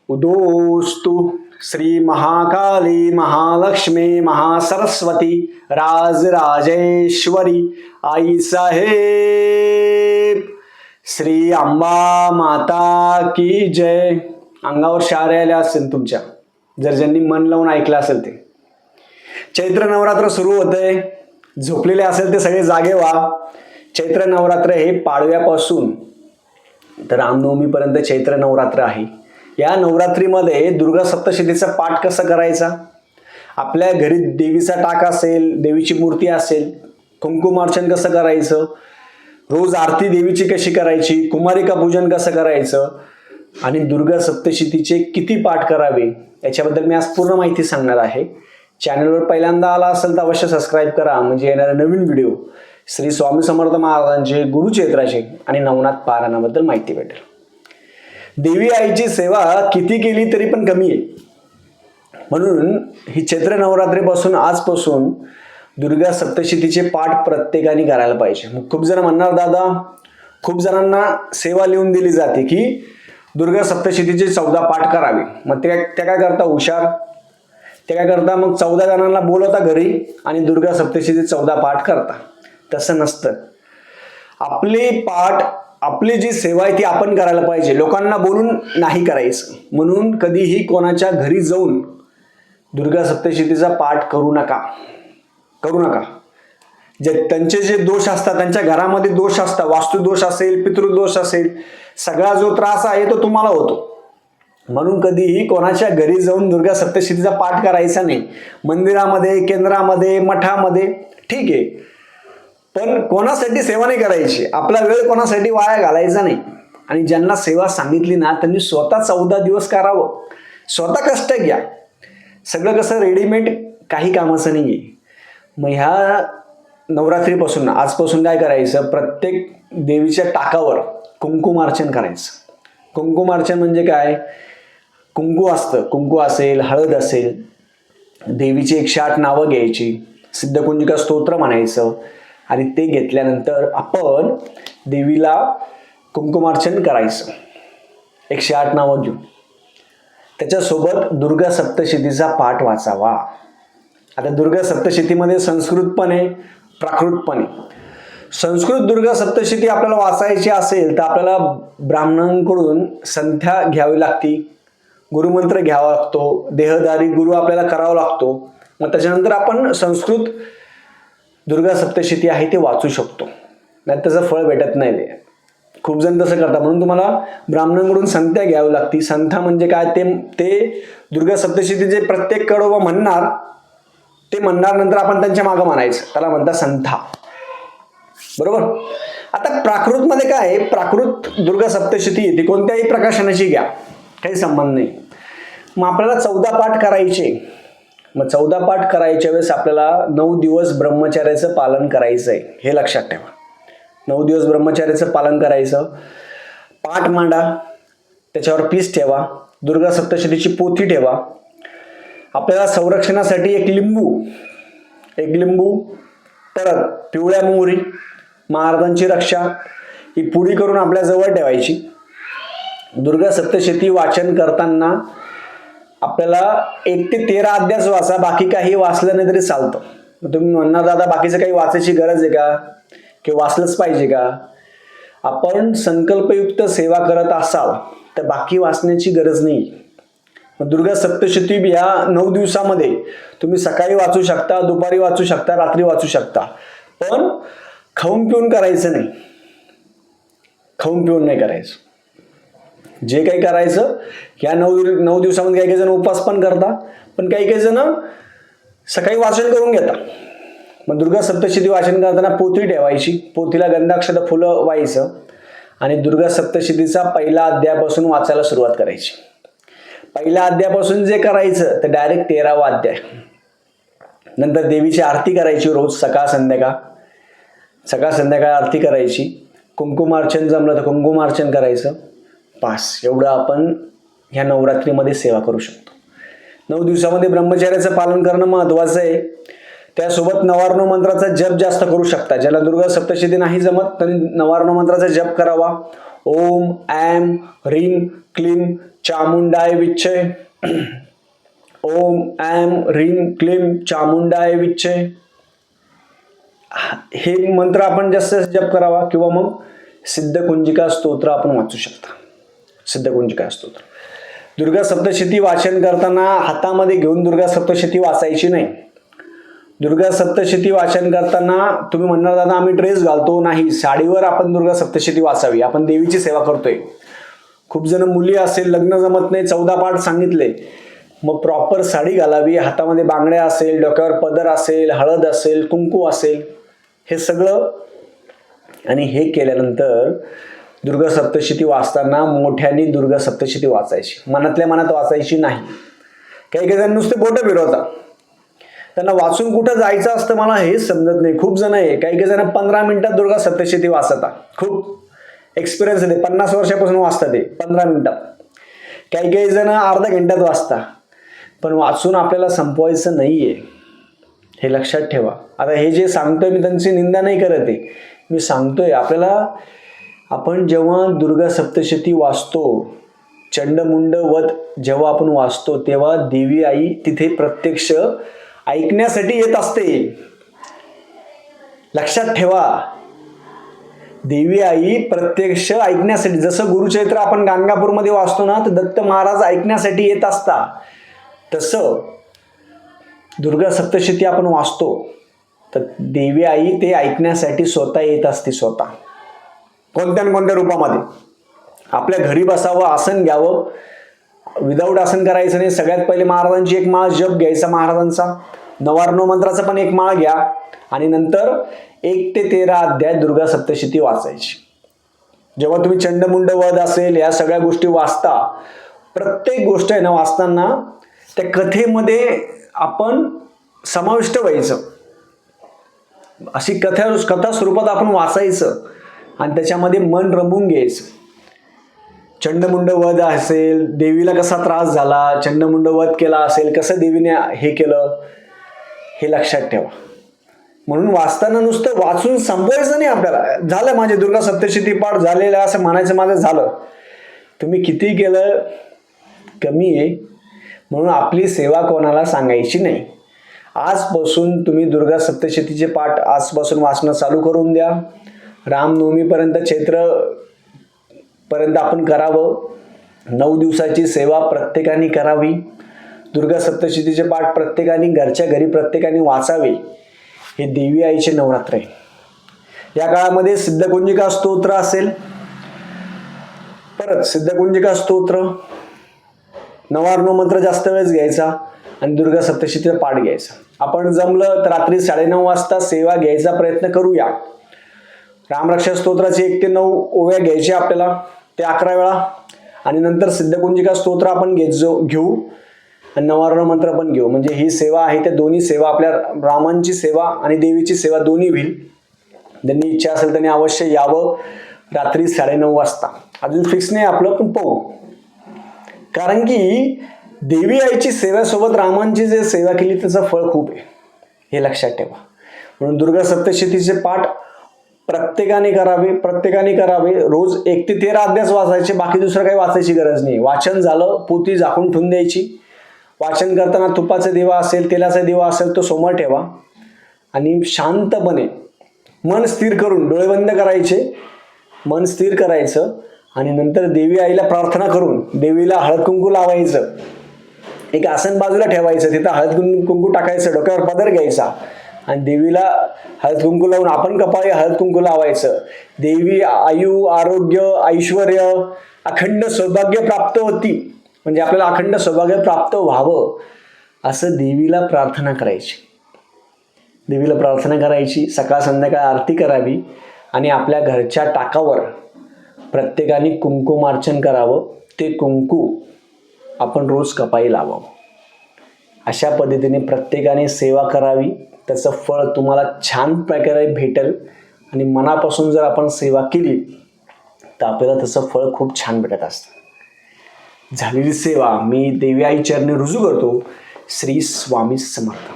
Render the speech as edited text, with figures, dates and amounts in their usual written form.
उदोस्तु श्री महाकाली महालक्ष्मी महासरस्वती राजराजेश्वरी आई साहेब श्री अंबा माता की जय. अंगावर शारे आले असेल तुमच्या, जर ज्यांनी मन लावून ऐकलं असेल ते. चैत्र नवरात्र सुरू होतंय. झोपलेले असेल ते सगळे जागे व्हा. चैत्र नवरात्र हे पाडव्यापासून तर रामनवमीपर्यंत चैत्र नवरात्र आहे. या नवरात्रीमध्ये दुर्गा सप्तशतीचा पाठ कसा करायचा, आपल्या घरी देवीचा टाक असेल, देवीची मूर्ती असेल, कुंकुमार्चन कसं करायचं, रोज आरती देवीची कशी करायची, कुमारिका पूजन कसं करायचं आणि दुर्गा सप्तशतीचे किती पाठ करावे याच्याबद्दल मी आज पूर्ण माहिती सांगणार आहे. चॅनलवर पहिल्यांदा आला असेल तर अवश्य सबस्क्राईब करा, म्हणजे येणारे नवीन व्हिडिओ श्री स्वामी समर्थ महाराजांचे, गुरुचैत्राचे आणि नवनाथ पारायणाबद्दल माहिती भेटेल. देवी आईची सेवा किती केली तरी पण कमी आहे. म्हणून ही चैत्र नवरात्रीपासून आजपासून दुर्गा सप्तशतीचे पाठ प्रत्येकाने करायला पाहिजे. मग खूप जण म्हणणार, दादा खूप जणांना सेवा लिहून दिली जाते की दुर्गा सप्तशतीचे 14 पाठ करावे. मग ते काय करता हुशार, ते काय करता मग 14 जणांना बोलवता घरी आणि दुर्गा सप्तशतीचे 14 पाठ करता. तसं नसतं. आपले पाठ, आपली जी सेवा आहे ती आपण करायला पाहिजे, लोकांना बोलून नाही करायचं. म्हणून कधीही कोणाच्या घरी जाऊन दुर्गा सप्तशतीचा पाठ करू नका. त्यांचे जे दोष असतात, त्यांच्या घरामध्ये दोष असतात, वास्तुदोष असेल, पितृदोष असेल, सगळा जो त्रास आहे तो तुम्हाला होतो. म्हणून कधीही कोणाच्या घरी जाऊन दुर्गा सप्तशतीचा पाठ करायचा नाही. मंदिरामध्ये, केंद्रामध्ये, मठामध्ये ठीक आहे, पण कोणासाठी सेवा नाही करायची. आपला वेळ कोणासाठी वाया घालायचा नाही. आणि ज्यांना सेवा सांगितली ना त्यांनी स्वतः 14 दिवस करावं. स्वतः कष्ट घ्या. सगळं कसं रेडीमेड काही कामाचं नाही आहे. मग ह्या नवरात्रीपासून आजपासून काय करायचं, प्रत्येक देवीच्या टाकावर कुंकुमार्चन करायचं. कुंकुमार्चन म्हणजे काय, कुंकू असतं, कुंकू असेल, हळद असेल, देवीची 108 नावं घ्यायची, सिद्धकुंजिका स्तोत्र म्हणायचं आणि ते घेतल्यानंतर आपण देवीला कुंकुमार्चन करायचं 108 नावं घेऊन. त्याच्यासोबत दुर्गा सप्तशतीचा पाठ वाचावा. आता दुर्गा सप्तशतीमध्ये संस्कृत पण आहे, प्राकृत पण आहे. संस्कृत दुर्गा सप्तशती आपल्याला वाचायची असेल तर आपल्याला ब्राह्मणांकडून संध्या घ्यावी लागती, गुरुमंत्र घ्यावा लागतो, देहदारी गुरु आपल्याला करावा लागतो. मग त्याच्यानंतर आपण संस्कृत दुर्गा सप्तशती आहे ते वाचू शकतो. नाही त्याचं फळ भेटत नाही. ते खूप जण तसं करतात. म्हणून तुम्हाला ब्राह्मणांकडून संध्या घ्यावी लागती. संध्या म्हणजे काय, ते दुर्गा सप्तशतीचे प्रत्येक कडवं म्हणणार, ते म्हणणार, नंतर आपण त्यांच्या मागं म्हणायचं, त्याला म्हणतात संथा. बरोबर. आता प्राकृतमध्ये काय आहे, प्राकृत दुर्गा सप्तशती ती कोणत्याही प्रकाशनाची घ्या, काही संबंध नाही. मग आपल्याला 14 पाठ करायचे. मग 14 पाठ करायच्या वेळेस आपल्याला 9 दिवस ब्रह्मचर्याचं पालन करायचं आहे, हे लक्षात ठेवा. 9 दिवस ब्रह्मचर्याचं पालन करायचं. पाठ मांडा, त्याच्यावर पीस ठेवा, दुर्गा सप्तशतीची पोथी ठेवा. आपल्याला संरक्षणासाठी एक लिंबू, परत पिवळ्या मोहरी, महाराजांची रक्षा ही पुडी करून आपल्या जवळ ठेवायची. दुर्गा सप्तशती वाचन करताना आपल्याला 1 ते 13 अध्याय वाचा, बाकी काही वाचलं नाही तरी चालतं. मग तुम्ही म्हणणार, दादा बाकीचं काही वाचायची गरज आहे का, किंवा वाचलंच पाहिजे का? आपण संकल्पयुक्त सेवा करत असाल तर बाकी वाचण्याची गरज नाही. मग दुर्गा सप्तशती या 9 दिवसामध्ये तुम्ही सकाळी वाचू शकता, दुपारी वाचू शकता, रात्री वाचू शकता, पण खाऊन पिऊन करायचं नाही. खाऊन पिऊन नाही करायचं. जे काही करायचं या 9 दिवसामध्ये काही जण उपवास पण करता, पण काही जण सकाळी वाचन करून घेतात. मग दुर्गा सप्तशती वाचन करताना पोथी ठेवायची, पोथीला गंधाक्षत फुलं व्हायचं आणि दुर्गा सप्तशतीचा पहिला अध्यायापासून वाचायला सुरुवात करायची. पहिल्या अध्यायापासून जे करायचं तर डायरेक्ट 13वा अध्याय. नंतर देवीची आरती करायची रोज सकाळ संध्याकाळ आरती करायची. कुंकुमार्चन जमलं तर कुंकुमार्चन करायचं. पास एवढं आपण ह्या नवरात्रीमध्ये सेवा करू शकतो. 9 दिवसामध्ये ब्रह्मचर्याचं पालन करणं महत्वाचं आहे. त्यासोबत नवार्णव मंत्राचा जप जास्त करू शकता. ज्याला दुर्गा सप्तशती नाही जमत त्यांनी नवार्णव मंत्राचा जप करावा. ओम ऐं ह्रीं क्लीं चामुंडाय विच्चय, ओम ऐम ह्रीं क्लीं चामुंडाय विच्चय, हे मंत्र आपण जास्त जप करावा. किंवा मग सिद्धकुंजिका स्तोत्र आपण वाचू शकता. सिद्धकुंजिका स्तोत्र. दुर्गा सप्तशती वाचन करताना हातामध्ये घेऊन दुर्गा सप्तशती वाचायची नाही. दुर्गा सप्तशती वाचन करताना तुम्ही म्हणणार दादा आम्ही ड्रेस घालतो, नाही, साडीवर आपण दुर्गा सप्तशती वाचावी. आपण देवीची सेवा करतोय. खूप जण मुली असेल, लग्न जमत नाही, 14 पाठ सांगितले, मग प्रॉपर साडी घालावी, हातामध्ये बांगड्या असेल, डोक्यावर पदर असेल, हळद असेल, कुंकू असेल, हे सगळं. आणि हे केल्यानंतर दुर्गा सप्तशती वाचताना मोठ्याने दुर्गा सप्तशती वाचायची, मनातल्या मनात वाचायची नाही. काही काही जण नुसते बोटं फिरवतात, त्यांना वाचून कुठं जायचं असतं मला हेच समजत नाही. खूप जण आहे, काही काही जण 15 मिनिटात दुर्गा सप्तशती वाचतात. खूप एक्सपिरियन्स आहे, 50 वर्षापासून वाचतात ते 15 मिनिटात. काही काही जण अर्ध्या घंट्यात वाचतात. पण वाचून आपल्याला संपवायचं नाहीये, हे लक्षात ठेवा. आता हे जे सांगतोय मी त्यांची निंदा नाही करत आहे, मी सांगतोय आपल्याला. आपण जेव्हा दुर्गा सप्तशती वाचतो, चंडमुंड वध जेव्हा आपण वाचतो, तेव्हा देवी आई तिथे प्रत्यक्ष ऐकण्यासाठी येत असते. लक्षात ठेवा, देवी आई प्रत्यक्ष ऐकण्यासाठी. जसं गुरुचरित्र आपण गाणगापूरमध्ये वाचतो ना, तर दत्त महाराज ऐकण्यासाठी येत असता, तसं दुर्गा सप्तशती आपण वाचतो तर देवी आई ते ऐकण्यासाठी स्वतः येत असते. स्वतः कोणत्या कोणत्या रूपामध्ये. आपल्या घरी बसावं, आसन घ्यावं, विदाऊट आसन करायचं नाही. सगळ्यात पहिले महाराजांची एक माळ जप घ्यायचा, महाराजांचा नवार्णव मंत्राचा पण एक माळ घ्या, आणि नंतर 1 ते 13 अध्याय दुर्गा सप्तशती वाचायची. जेव्हा तुम्ही चंडमुंड वध असेल, या सगळ्या गोष्टी वाचता, प्रत्येक गोष्ट आहे ना वाचताना त्या कथेमध्ये आपण समाविष्ट व्हायचं. अशी कथा स्वरूपात आपण वाचायचं आणि त्याच्यामध्ये मन रमवून घ्यायचं. चंडमुंड वध असेल, देवीला कसा त्रास झाला, चंडमुंड वध केला असेल, कसं देवीने हे केलं, हे लक्षात ठेवा. म्हणून वाचताना नुसतं वाचून संपवायचं नाही आपल्याला. झालं माझे दुर्गा सप्तशती पाठ झालेलं असं म्हणायचं, माझं झालं. तुम्ही किती केलं कमी आहे. म्हणून आपली सेवा कोणाला सांगायची नाही. आजपासून तुम्ही दुर्गा सप्तशतीचे पाठ आजपासून वाचणं चालू करून द्या. रामनवमीपर्यंत, चैत्रपर्यंत आपण करावं. 9 दिवसाची सेवा प्रत्येकाने करावी. दुर्गा सप्तशतीचे पाठ प्रत्येकाने घरच्या घरी प्रत्येकाने वाचावे. हे देवी आईचे नवरात्र आहे. या काळामध्ये सिद्धकुंजिका स्तोत्र असेल, परत सिद्धकुंजिका स्तोत्र, नवार्णव मंत्र जास्त वेळेस घ्यायचा आणि दुर्गा सप्तशतीचा पाठ घ्यायचा. आपण जमलं तर रात्री 9:30 वाजता सेवा घ्यायचा प्रयत्न करूया. रामरक्षा स्तोत्राचे 1 ते 9 ओव्या घ्यायच्या आपल्याला, ते 11 वेळा, आणि नंतर सिद्धकुंजिका स्तोत्र आपण घेऊ आणि नवार्णव मंत्र पण घेऊ. म्हणजे ही सेवा आहे, त्या दोन्ही सेवा, आपल्या रामांची सेवा आणि देवीची सेवा दोन्ही होईल. ज्यांनी इच्छा असेल त्यांनी अवश्य यावं रात्री 9:30 वाजता. अजून फिक्स नाही आपलं, पण पाहू. कारण की देवी आईची सेवेसोबत रामांची जे सेवा केली त्याचं फळ खूप आहे, हे लक्षात ठेवा. म्हणून दुर्गा सप्तशतीचे पाठ प्रत्येकाने करावे. रोज 1 ते 13 अध्याय वाचायचे, बाकी दुसरं काही वाचायची गरज नाही. वाचन झालं, पोथी झाकून ठेवून द्यायची. वाचन करताना तुपाचा दिवा असेल, तेलाचा दिवा असेल, तो समोर ठेवा आणि शांतपणे मन स्थिर करून डोळे बंद करायचे, मन स्थिर करायचं आणि नंतर देवी आईला प्रार्थना करून देवीला हळद कुंकू लावायचं. एक आसन बाजूला ठेवायचं, तिथं हळद कुंकू टाकायचं, डोक्यावर पदर घ्यायचा आणि देवीला हळद कुंकू लावून आपण कपाळी हळद कुंकू लावायचं. देवी आयु, आरोग्य, ऐश्वर्य, अखंड सौभाग्य प्राप्त होती, म्हणजे आपल्याला अखंड सौभाग्य प्राप्त व्हावं असं देवीला प्रार्थना करायची. देवीला प्रार्थना करायची, सकाळ संध्याकाळ आरती करावी आणि आपल्या घरच्या टाकावर प्रत्येकाने कुंकुमार्चन करावं. ते कुंकू आपण रोज कपाळी लावावं. अशा पद्धतीने प्रत्येकाने सेवा करावी. त्याचं फळ तुम्हाला छान प्रकारे भेटेल आणि मनापासून जर आपण सेवा केली तर आपल्याला त्याचं फळ खूप छान भेटत असतं. झालेली सेवा मी देवी आई चरणी रुजू करतो. श्री स्वामी समर्थ.